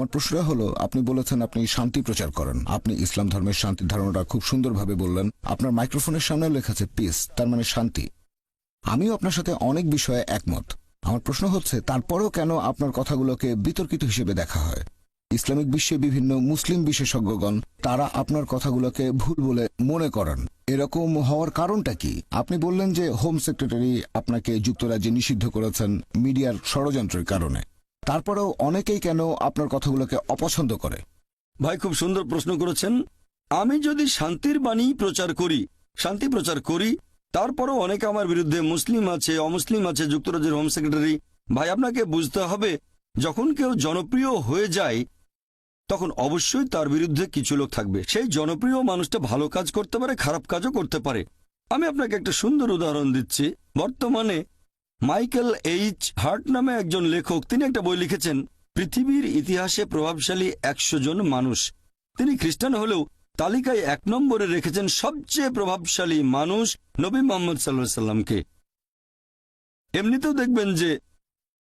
আমার প্রশ্নটা হলো, আপনি বলেছেন আপনি শান্তি প্রচার করেন, আপনি ইসলাম ধর্মের শান্তির ধারণাটা খুব সুন্দরভাবে বললেন। আপনার মাইক্রোফোনের সামনে লেখা আছে পিস, তার মানে শান্তি। আমিও আপনার সাথে অনেক বিষয়ে একমত। আমার প্রশ্ন হচ্ছে, তারপরেও কেন আপনার কথাগুলোকে বিতর্কিত হিসেবে দেখা হয়? ইসলামিক বিশ্বে বিভিন্ন মুসলিম বিশেষজ্ঞগণ তারা আপনার কথাগুলোকে ভুল বলে মনে করেন। এরকম হওয়ার কারণটা কি? আপনি বললেন যে হোম সেক্রেটারি আপনাকে যুক্তরাজ্যে নিষিদ্ধ করেছেন মিডিয়ার ষড়যন্ত্রের কারণে। তারপরেও অনেকেই কেন আপনার কথাগুলোকে অপছন্দ করে? ভাই, খুব সুন্দর প্রশ্ন করেছেন। আমি যদি শান্তির বাণী প্রচার করি, শান্তি প্রচার করি, তারপরও অনেকে আমার বিরুদ্ধে, মুসলিম আছে, অমুসলিম আছে, যুক্তরাজ্যের হোম সেক্রেটারি। ভাই, আপনাকে বুঝতে হবে, যখন কেউ জনপ্রিয় হয়ে যায় তখন অবশ্যই তার বিরুদ্ধে কিছু লোক থাকবে। সেই জনপ্রিয় মানুষটা ভালো কাজ করতে পারে, খারাপ কাজও করতে পারে। আমি আপনাকে একটা সুন্দর উদাহরণ দিচ্ছি। বর্তমানে মাইকেল এইচ হার্ট নামে একজন লেখক, তিনি একটা বই লিখেছেন, পৃথিবীর ইতিহাসে প্রভাবশালী 100 জন মানুষ। তিনি খ্রিস্টান হলেও তালিকায় 1 নম্বরে রেখেছেন সবচেয়ে প্রভাবশালী মানুষ নবী মুহাম্মদ সাল্লাল্লাহু আলাইহি সাল্লামকে। এমনিতেও দেখবেন যে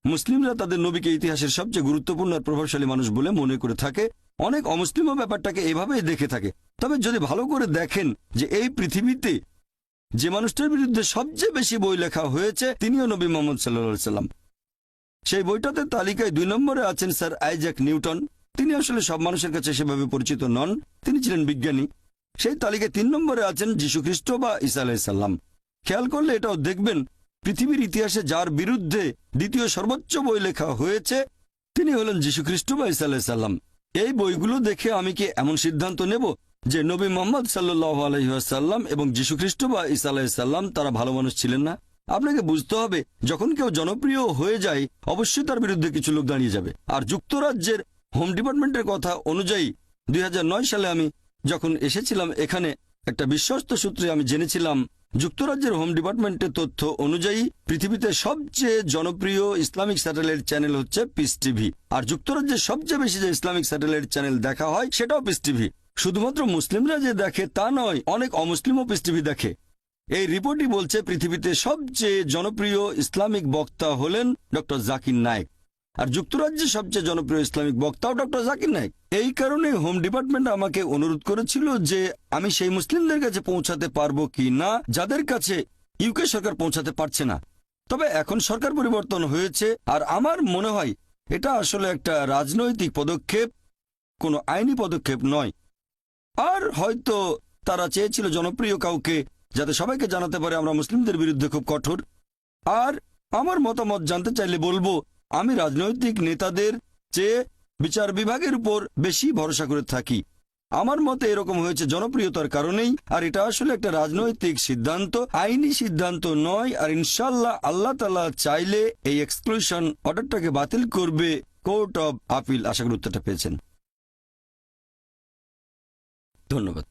মুসলিমরা তাদের নবীকে ইতিহাসের সবচেয়ে গুরুত্বপূর্ণ আর প্রভাবশালী মানুষ বলে মনে করে থাকে। অনেক অমুসলিমও ব্যাপারটাকে এভাবেই দেখে থাকে। তবে যদি ভালো করে দেখেন যে এই পৃথিবীতে যে মানুষটার বিরুদ্ধে সবচেয়ে বেশি বই লেখা হয়েছে তিনিও নবী মুহাম্মদ সাল্লাল্লাহু আলাইহি সাল্লাম। সেই বইটাতে তালিকায় 2 নম্বরে আছেন স্যার আইজ্যাক নিউটন। তিনি আসলে সব মানুষের কাছে সেভাবে পরিচিত নন, তিনি ছিলেন বিজ্ঞানী। সেই তালিকায় 3 নম্বরে আছেন যীশু খ্রিস্ট বা ঈসা আলাইহিস সালাম। খেয়াল করলে এটাও দেখবেন, পৃথিবীর ইতিহাসে যার বিরুদ্ধে দ্বিতীয় সর্বোচ্চ বই লেখা হয়েছে তিনি হলেন যীশু খ্রিস্ট বা ঈসা আলাইহিস সালাম। এই বইগুলো দেখে আমি কি এমন সিদ্ধান্ত নেব যে নবী মুহাম্মদ সাল্লাল্লাহু আলাইহি ওয়াসাল্লাম এবং যীশু খ্রিস্ট বা ঈসা আলাইহিস সালাম তারা ভালো মানুষ ছিলেন না? আপনাকে বুঝতে হবে, যখন কেউ জনপ্রিয় হয়ে যায় অবশ্যই তার বিরুদ্ধে কিছু লোক দাঁড়িয়ে যাবে। আর যুক্তরাজ্যের হোম ডিপার্টমেন্টের কথা অনুযায়ী 2009 সালে আমি যখন এসেছিলাম এখানে, একটা বিশ্বস্ত সূত্রে আমি জেনেছিলাম যুক্তরাজ্যের হোম ডিপার্টমেন্টের তথ্য অনুযায়ী পৃথিবীতে সবচেয়ে জনপ্রিয় ইসলামিক স্যাটেলাইট চ্যানেল হচ্ছে পিস টিভি। আর যুক্তরাজ্যের সবচেয়ে বেশি যে ইসলামিক স্যাটেলাইট চ্যানেল দেখা হয় সেটাও পিস টিভি। শুধুমাত্র মুসলিমরা যে দেখে তা নয়, অনেক অমুসলিমও পিস টিভি দেখে। এই রিপোর্টই বলছে পৃথিবীতে সবচেয়ে জনপ্রিয় ইসলামিক বক্তা হলেন ডক্টর জাকির নায়েক। আর যুক্তরাজ্যের সবচেয়ে জনপ্রিয় ইসলামিক বক্তাও ডক্টর জাকির নায়েক। এই কারণে হোম ডিপার্টমেন্ট আমাকে অনুরোধ করেছিল যে আমি সেই মুসলিমদের কাছে পৌঁছাতে পারবো কি না যাদের কাছে ইউকে সরকার পৌঁছাতে পারছে না। তবে এখন সরকার পরিবর্তন হয়েছে আর আমার মনে হয় এটা আসলে একটা রাজনৈতিক পদক্ষেপ, কোনো আইনি পদক্ষেপ নয়। আর হয়তো তারা চেয়েছিল জনপ্রিয় কাউকে, যাতে সবাইকে জানাতে পারে আমরা মুসলিমদের বিরুদ্ধে খুব কঠোর। আর আমার মতামত জানতে চাইলে বলবো, আমি রাজনৈতিক নেতাদের চেয়ে বিচার বিভাগের উপর বেশি ভরসা করে থাকি। আমার মতে এরকম হয়েছে জনপ্রিয়তার কারণেই। আর এটা আসলে একটা রাজনৈতিক সিদ্ধান্ত, আইনি সিদ্ধান্ত নয়। আর ইনশাল্লাহ আল্লাহ তাআলা চাইলে এই এক্সক্লুশন অর্ডারটাকে বাতিল করবে কোর্ট অব আপিল। আশা করি উত্তরটা পেয়েছেন। ধন্যবাদ।